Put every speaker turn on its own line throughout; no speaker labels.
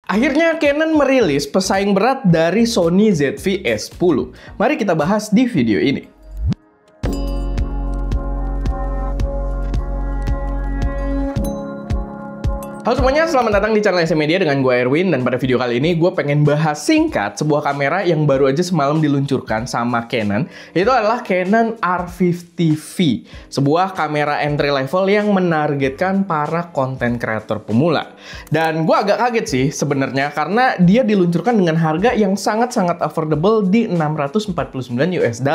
Akhirnya Canon merilis pesaing berat dari Sony ZV-E10. Mari kita bahas di video ini. Halo semuanya, selamat datang di channel SM Media dengan gue Erwin. Dan pada video kali ini gue pengen bahas singkat sebuah kamera yang baru aja semalam diluncurkan sama Canon. Itu adalah Canon R50V, sebuah kamera entry level yang menargetkan para content creator pemula. Dan gue agak kaget sih sebenarnya karena dia diluncurkan dengan harga yang sangat-sangat affordable di $649 US.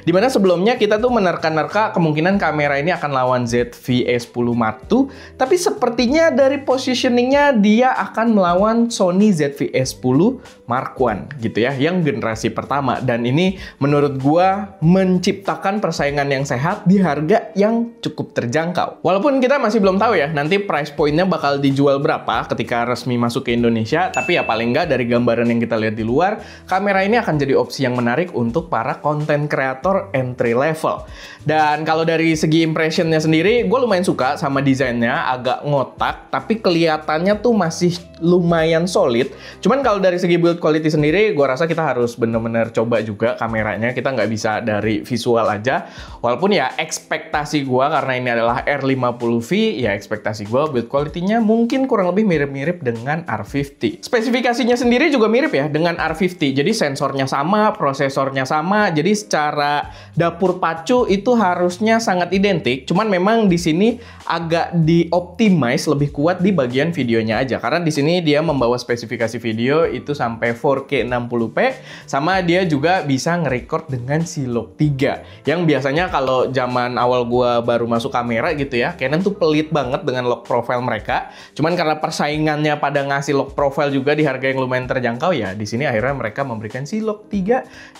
Dimana sebelumnya kita tuh menerka-nerka kemungkinan kamera ini akan lawan ZV-E10 Mark II, tapi sepertinya dari positioningnya dia akan melawan Sony ZV-E10 Mark I gitu ya, yang generasi pertama. Dan ini menurut gua menciptakan persaingan yang sehat di harga yang cukup terjangkau. Walaupun kita masih belum tahu ya nanti price point-nya bakal dijual berapa ketika resmi masuk ke Indonesia, tapi ya paling nggak dari gambaran yang kita lihat di luar, kamera ini akan jadi opsi yang menarik untuk para content creator entry level. Dan kalau dari segi impressionnya sendiri, gue lumayan suka sama desainnya, agak ngotak, tapi kelihatannya tuh masih lumayan solid. Cuman kalau dari segi build quality sendiri, gue rasa kita harus bener-bener coba juga kameranya. Kita nggak bisa dari visual aja. Walaupun ya ekspektasi gue, karena ini adalah R50V, ya ekspektasi gue build quality-nya mungkin kurang lebih mirip-mirip dengan R50. Spesifikasinya sendiri juga mirip ya dengan R50. Jadi sensornya sama, prosesornya sama. Jadi secara dapur pacu itu harusnya sangat identik. Cuman memang di sini agak di-optimize lebih kuat di bagian videonya aja. Karena di sini dia membawa spesifikasi video itu sampai 4K 60p, sama dia juga bisa nge-record dengan si Log3. Yang biasanya kalau zaman awal gua baru masuk kamera gitu ya, Canon tuh pelit banget dengan log profile mereka. Cuman karena persaingannya pada ngasih log profile juga di harga yang lumayan terjangkau ya, di sini akhirnya mereka memberikan si Log3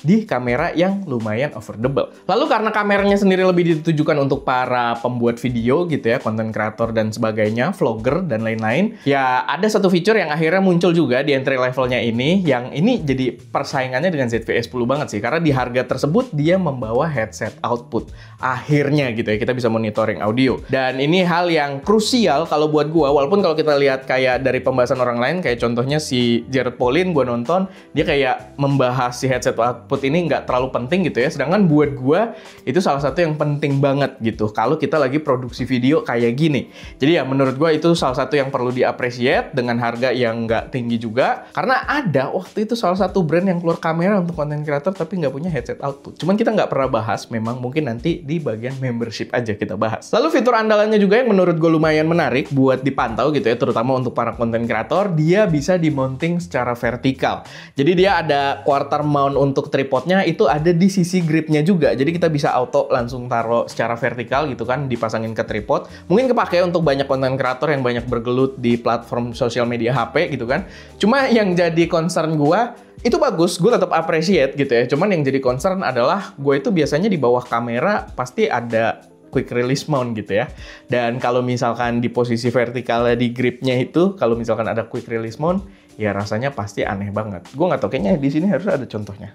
di kamera yang lumayan affordable. Lalu karena kameranya sendiri lebih ditujukan untuk para pembuat video gitu ya, content creator dan sebagainya, vlogger dan lain-lain, ya ada satu fitur yang akhirnya muncul juga di entry levelnya ini, yang ini jadi persaingannya dengan ZV-E10 banget sih, karena di harga tersebut dia membawa headset output. Akhirnya gitu ya, kita bisa monitoring audio. Dan ini hal yang krusial kalau buat gua, walaupun kalau kita lihat kayak dari pembahasan orang lain, kayak contohnya si Jared Polin, gua nonton, dia kayak membahas si headset output ini nggak terlalu penting gitu ya, sedangkan buat gua itu salah satu yang penting banget gitu, kalau kita lagi produksi video kayak gini. Jadi ya menurut gua itu salah satu yang perlu di-appreciate dengan harga yang nggak tinggi juga, karena ada waktu itu salah satu brand yang keluar kamera untuk content creator tapi nggak punya headset output. Cuman kita nggak pernah bahas, memang mungkin nanti di bagian membership aja kita bahas. Lalu fitur andalannya juga yang menurut gue lumayan menarik buat dipantau gitu ya, terutama untuk para content creator, dia bisa di-mounting secara vertikal. Jadi dia ada quarter mount untuk tripodnya, itu ada di sisi gripnya juga. Jadi kita bisa auto langsung taruh secara vertikal gitu kan, dipasangin ke tripod. Mungkin kepake untuk banyak content creator yang banyak bergelut di platform sosial media HP gitu kan. Cuma yang jadi concern gue, itu bagus, gue tetap appreciate gitu ya. Cuman yang jadi concern adalah gue itu biasanya di bawah kamera pasti ada quick release mount gitu ya. Dan kalau misalkan di posisi vertikalnya di gripnya itu, kalau misalkan ada quick release mount, ya rasanya pasti aneh banget. Gue nggak tahu, kayaknya di sini harus ada contohnya.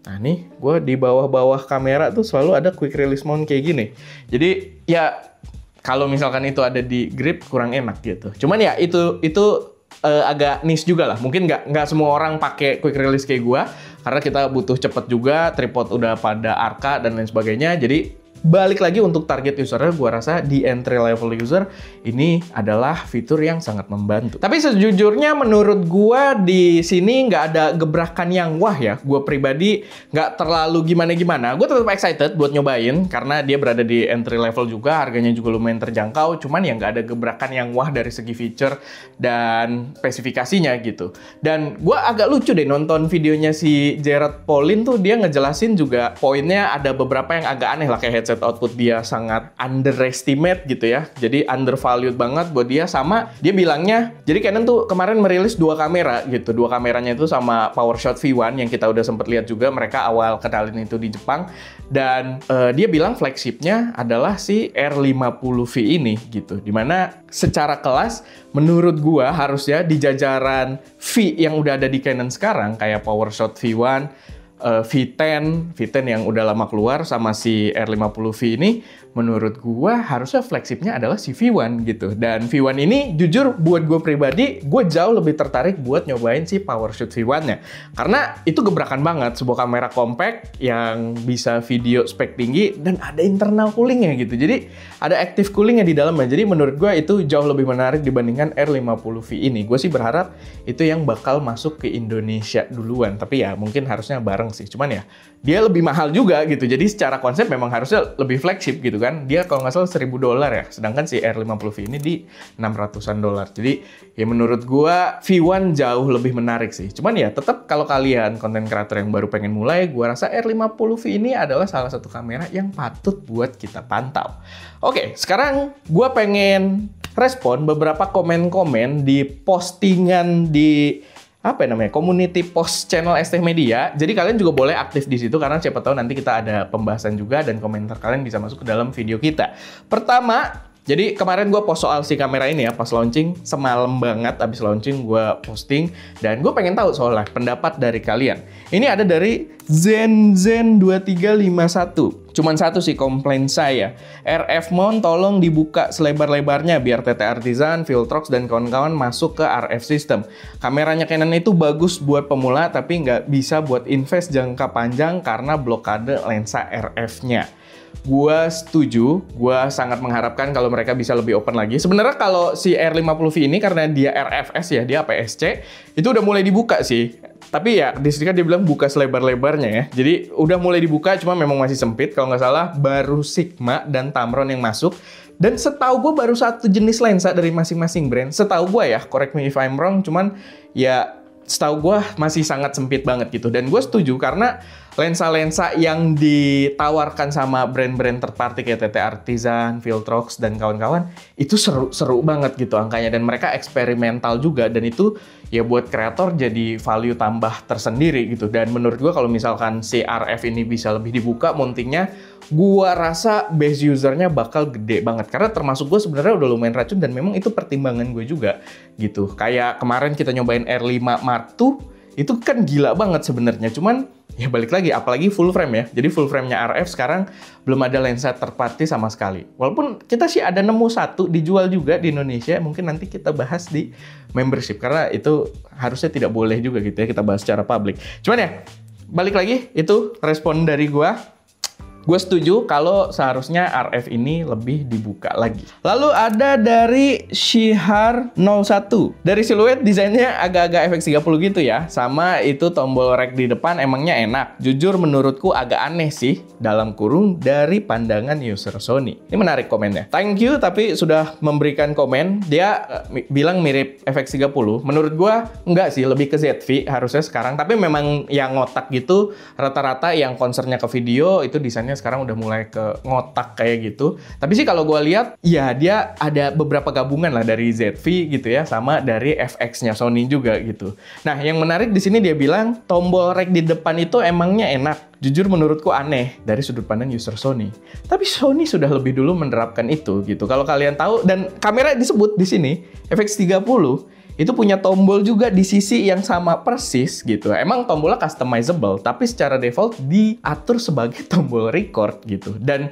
Nah nih, gue di bawah-bawah kamera tuh selalu ada quick release mount kayak gini. Jadi ya kalau misalkan itu ada di grip kurang enak gitu. Cuman ya itu agak niche juga lah. Mungkin nggak semua orang pakai quick release kayak gua, karena kita butuh cepet juga, tripod udah pada arka dan lain sebagainya. Jadi balik lagi untuk target usernya, gua rasa di entry level user ini adalah fitur yang sangat membantu. Tapi sejujurnya menurut gua di sini nggak ada gebrakan yang wah ya. Gua pribadi nggak terlalu gimana-gimana. Gua tetap excited buat nyobain karena dia berada di entry level juga, harganya juga lumayan terjangkau. Cuman ya nggak ada gebrakan yang wah dari segi feature dan spesifikasinya gitu. Dan gua agak lucu deh nonton videonya si Jared Polin tuh, dia ngejelasin juga poinnya ada beberapa yang agak aneh lah, kayak headset output dia sangat underestimate gitu ya, jadi undervalued banget buat dia. Sama dia bilangnya, jadi Canon tuh kemarin merilis dua kamera gitu, dua kameranya itu sama PowerShot V1 yang kita udah sempet lihat juga, mereka awal kenalin itu di Jepang. Dan dia bilang flagshipnya adalah si R50V ini gitu, dimana secara kelas menurut gua harusnya di jajaran V yang udah ada di Canon sekarang kayak PowerShot V1, V10 yang udah lama keluar sama si R50V ini, menurut gua harusnya flagshipnya adalah si V1 gitu. Dan V1 ini jujur buat gue pribadi, gue jauh lebih tertarik buat nyobain si PowerShoot V1-nya. Karena itu gebrakan banget, sebuah kamera compact yang bisa video spek tinggi dan ada internal coolingnya gitu. Jadi ada active coolingnya di dalamnya. Jadi menurut gue itu jauh lebih menarik dibandingkan R50V ini. Gue sih berharap itu yang bakal masuk ke Indonesia duluan. Tapi ya mungkin harusnya bareng sih. Cuman ya dia lebih mahal juga gitu. Jadi secara konsep memang harusnya lebih flagship gitu kan. Dia kalau nggak salah $1.000 ya. Sedangkan si R50V ini di $600-an. Jadi ya menurut gua V1 jauh lebih menarik sih. Cuman ya tetap kalau kalian konten kreator yang baru pengen mulai, gua rasa R50V ini adalah salah satu kamera yang patut buat kita pantau. Oke, sekarang gua pengen respon beberapa komen-komen di postingan di community post channel ST Media. Jadi kalian juga boleh aktif di situ karena siapa tahu nanti kita ada pembahasan juga dan komentar kalian bisa masuk ke dalam video kita. Pertama, jadi kemarin gue post soal si kamera ini ya pas launching, semalam banget abis launching gue posting dan gue pengen tahu soalnya pendapat dari kalian. Ini ada dari Zen2351. Cuman satu sih komplain saya. RF mount tolong dibuka selebar-lebarnya biar TT Artisan, Viltrox, dan kawan-kawan masuk ke RF system. Kameranya Canon itu bagus buat pemula tapi nggak bisa buat invest jangka panjang karena blokade lensa RF-nya. Gua setuju, gua sangat mengharapkan kalau mereka bisa lebih open lagi. Sebenarnya kalau si R50V ini karena dia RFS ya, dia APS-C, itu udah mulai dibuka sih. Tapi ya, di sini kan dia bilang buka selebar-lebarnya ya. Jadi udah mulai dibuka, cuma memang masih sempit. Kalau nggak salah, baru Sigma dan Tamron yang masuk. Dan setahu gue baru satu jenis lensa dari masing-masing brand. Setahu gue ya, correct me if I'm wrong, cuman ya setahu gue masih sangat sempit banget gitu. Dan gue setuju karena lensa-lensa yang ditawarkan sama brand-brand third party kayak TT Artisan, Viltrox, dan kawan-kawan itu seru banget gitu angkanya. Dan mereka eksperimental juga dan itu ya buat kreator jadi value tambah tersendiri gitu. Dan menurut gue kalau misalkan si RF ini bisa lebih dibuka mountingnya, gue rasa base usernya bakal gede banget. Karena termasuk gue sebenarnya udah lumayan racun dan memang itu pertimbangan gue juga gitu. Kayak kemarin kita nyobain R5 Mark II, itu kan gila banget sebenarnya. Cuman ya balik lagi, apalagi full frame ya. Jadi full frame-nya RF sekarang belum ada lensa third party sama sekali. Walaupun kita sih ada nemu satu dijual juga di Indonesia. Mungkin nanti kita bahas di membership. Karena itu harusnya tidak boleh juga gitu ya kita bahas secara publik. Cuman ya, balik lagi itu respon dari gua. Gue setuju kalau seharusnya RF ini lebih dibuka lagi. Lalu ada dari Shihar 01. Dari siluet desainnya agak-agak FX30 gitu ya. Sama itu tombol rek di depan emangnya enak. Jujur menurutku agak aneh sih. Dalam kurung dari pandangan user Sony. Ini menarik komennya. Thank you tapi sudah memberikan komen. Dia bilang mirip FX30. Menurut gue enggak sih. Lebih ke ZV harusnya sekarang. Tapi memang yang ngotak gitu. Rata-rata yang concernnya ke video itu desainnya sekarang udah mulai ke ngotak kayak gitu. Tapi sih kalau gue lihat, ya dia ada beberapa gabungan lah dari ZV gitu ya, sama dari FX-nya Sony juga gitu. Nah, yang menarik di sini dia bilang tombol rek di depan itu emangnya enak. Jujur menurutku aneh dari sudut pandang user Sony. Tapi Sony sudah lebih dulu menerapkan itu gitu. Kalau kalian tahu dan kamera disebut di sini FX30 itu punya tombol juga di sisi yang sama persis gitu. Emang tombolnya customizable, tapi secara default diatur sebagai tombol record gitu. Dan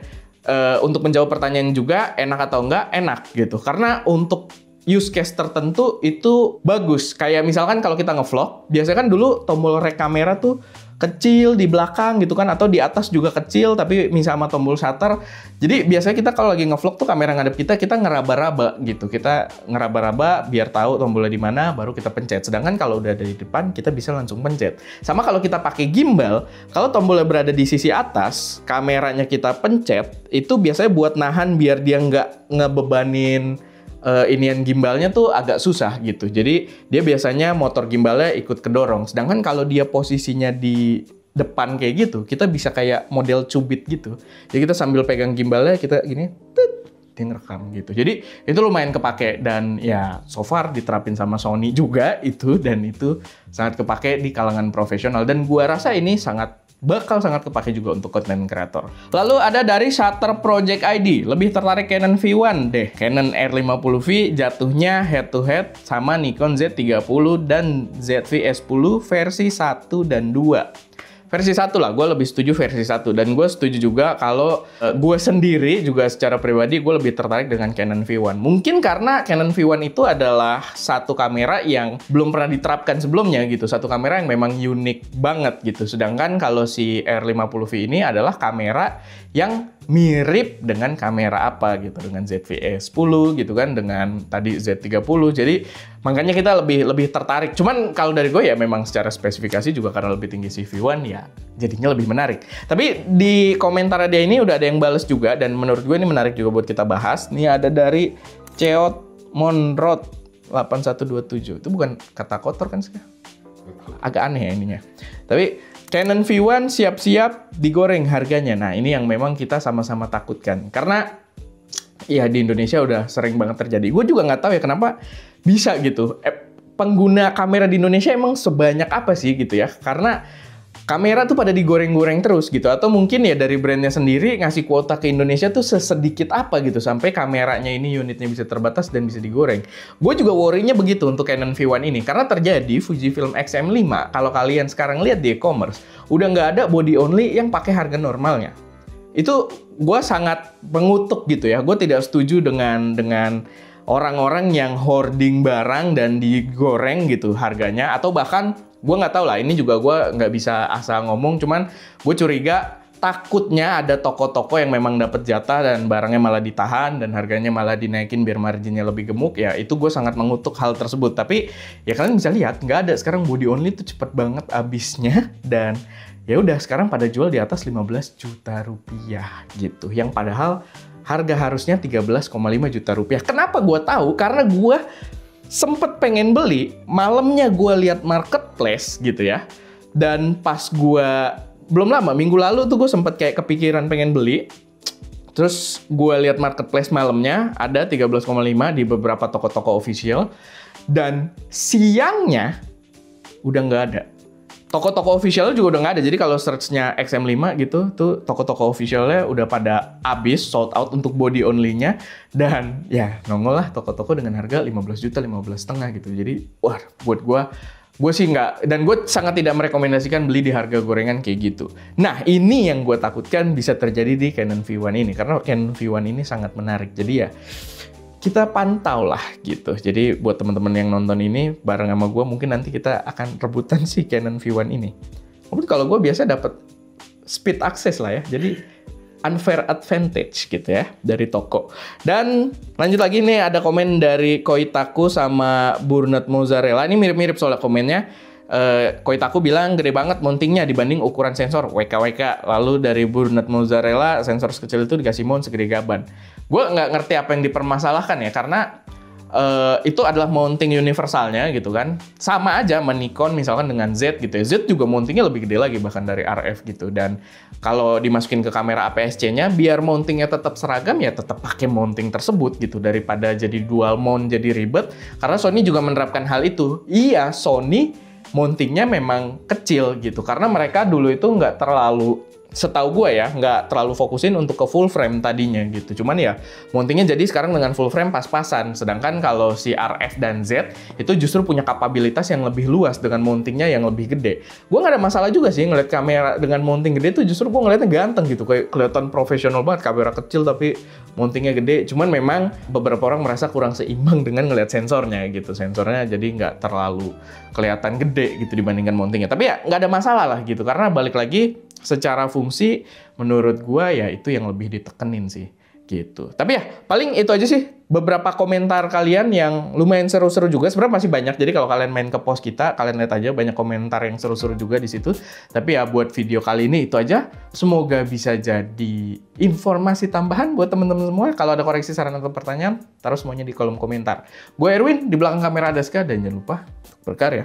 untuk menjawab pertanyaan juga, enak atau enggak? Enak gitu. Karena untuk use case tertentu itu bagus. Kayak misalkan kalau kita ngevlog, biasanya kan dulu tombol rek kamera tuh kecil di belakang gitu kan, atau di atas juga kecil tapi misalnya sama tombol shutter. Jadi biasanya kita kalau lagi ngevlog tuh kamera ngadep kita ngeraba-raba gitu. Kita ngeraba-raba biar tahu tombolnya di mana baru kita pencet. Sedangkan kalau udah dari depan kita bisa langsung pencet. Sama kalau kita pakai gimbal, kalau tombolnya berada di sisi atas, kameranya kita pencet, itu biasanya buat nahan biar dia nggak ngebebanin inian gimbalnya tuh agak susah gitu. Jadi dia biasanya motor gimbalnya ikut kedorong. Sedangkan kalau dia posisinya di depan kayak gitu, kita bisa kayak model cubit gitu. Jadi kita sambil pegang gimbalnya kita gini, dia ngerekam gitu. Jadi itu lumayan kepake dan ya so far diterapin sama Sony juga itu, dan itu sangat kepake di kalangan profesional dan gua rasa ini bakal sangat kepake juga untuk content creator. Lalu ada dari Shutter Project ID, lebih tertarik Canon V1 deh. Canon R50V jatuhnya head to head sama Nikon Z30 dan ZV-S10 versi 1 dan 2. versi 1 lah, gue lebih setuju versi 1. Dan gue setuju juga kalau gue sendiri juga secara pribadi gue lebih tertarik dengan Canon V1. Mungkin karena Canon V1 itu adalah satu kamera yang belum pernah diterapkan sebelumnya gitu. Satu kamera yang memang unik banget gitu. Sedangkan kalau si R50V ini adalah kamera yang mirip dengan kamera apa gitu. Dengan ZV-E10 gitu kan, dengan tadi Z30. Jadi makanya kita lebih tertarik. Cuman kalau dari gue ya memang secara spesifikasi juga karena lebih tinggi si V1 ya jadinya lebih menarik. Tapi di komentar dia ini udah ada yang bales juga dan menurut gue ini menarik juga buat kita bahas. Ini ada dari Ceot Monrod 8127. Itu bukan kata kotor kan sih? Agak aneh ya ininya. Tapi Canon V1 siap-siap digoreng harganya. Nah, ini yang memang kita sama-sama takutkan. Karena ya di Indonesia udah sering banget terjadi. Gue juga nggak tahu ya kenapa bisa gitu. Pengguna kamera di Indonesia emang sebanyak apa sih gitu ya? Karena kamera tuh pada digoreng-goreng terus gitu. Atau mungkin ya dari brandnya sendiri ngasih kuota ke Indonesia tuh sesedikit apa gitu. Sampai kameranya ini unitnya bisa terbatas dan bisa digoreng. Gue juga worry-nya begitu untuk Canon V1 ini. Karena terjadi Fujifilm X-M5. Kalau kalian sekarang lihat di e-commerce, udah nggak ada body only yang pakai harga normalnya. Itu gue sangat mengutuk gitu ya. Gue tidak setuju dengan orang-orang yang hoarding barang dan digoreng gitu harganya. Atau bahkan gue nggak tahu lah, ini juga gue nggak bisa asal ngomong. Cuman gue curiga takutnya ada toko-toko yang memang dapat jatah dan barangnya malah ditahan dan harganya malah dinaikin biar marginnya lebih gemuk. Ya itu gue sangat mengutuk hal tersebut. Tapi ya kalian bisa lihat nggak ada sekarang body only tuh cepet banget habisnya. Dan ya udah sekarang pada jual di atas 15 juta rupiah gitu. Yang padahal harga harusnya 13,5 juta rupiah. Kenapa gue tahu? Karena gue sempet pengen beli, malamnya gue lihat marketplace gitu ya. Dan pas gue, belum lama, minggu lalu tuh gue sempet kayak kepikiran pengen beli. Terus gue lihat marketplace malamnya, ada 13,5 di beberapa toko-toko official. Dan siangnya udah nggak ada. Toko-toko officialnya juga udah nggak ada. Jadi kalau search-nya XM5 gitu, tuh toko-toko officialnya udah pada habis, sold out untuk body only-nya. Dan ya nongol lah toko-toko dengan harga 15 juta, 15,5 gitu. Jadi wah buat gue sih nggak, dan gue sangat tidak merekomendasikan beli di harga gorengan kayak gitu. Nah ini yang gue takutkan bisa terjadi di Canon V1 ini. Karena Canon V1 ini sangat menarik. Jadi ya kita pantau lah gitu. Jadi buat teman-teman yang nonton ini bareng sama gue, mungkin nanti kita akan rebutan si Canon V1 ini. Mungkin kalau gue biasa dapat speed access lah ya. Jadi unfair advantage gitu ya dari toko. Dan lanjut lagi nih ada komen dari Koitaku sama Burnet Mozzarella. Ini mirip-mirip soalnya komennya. Koitaku bilang gede banget mountingnya dibanding ukuran sensor WKWK. Lalu dari Burnet Mozzarella sensor sekecil itu dikasih mount segede gaban. Gue nggak ngerti apa yang dipermasalahkan ya, karena itu adalah mounting universalnya gitu kan. Sama aja sama Nikon misalkan dengan Z gitu ya. Z juga mountingnya lebih gede lagi bahkan dari RF gitu. Dan kalau dimasukin ke kamera APS-C-nya biar mountingnya tetap seragam ya tetap pakai mounting tersebut gitu. Daripada jadi dual mount jadi ribet. Karena Sony juga menerapkan hal itu. Iya, Sony mountingnya memang kecil gitu. Karena mereka dulu itu nggak terlalu, setahu gue ya, nggak terlalu fokusin untuk ke full frame tadinya gitu. Cuman ya mountingnya jadi sekarang dengan full frame pas-pasan. Sedangkan kalau si RF dan Z itu justru punya kapabilitas yang lebih luas dengan mountingnya yang lebih gede. Gue nggak ada masalah juga sih ngeliat kamera dengan mounting gede tuh, justru gue ngeliatnya ganteng gitu. Kayak kelihatan profesional banget, kamera kecil tapi mountingnya gede. Cuman memang beberapa orang merasa kurang seimbang dengan ngeliat sensornya gitu. Sensornya jadi nggak terlalu kelihatan gede gitu dibandingkan mountingnya. Tapi ya nggak ada masalah lah gitu. Karena balik lagi secara fungsi menurut gua ya itu yang lebih ditekenin sih gitu. Tapi ya paling itu aja sih beberapa komentar kalian yang lumayan seru-seru juga. Sebenarnya masih banyak. Jadi kalau kalian main ke post kita, kalian lihat aja banyak komentar yang seru-seru juga di situ. Tapi ya buat video kali ini itu aja. Semoga bisa jadi informasi tambahan buat teman-teman semua. Kalau ada koreksi, saran atau pertanyaan, taruh semuanya di kolom komentar. Gue Erwin, di belakang kamera Adaska, dan jangan lupa berkarya.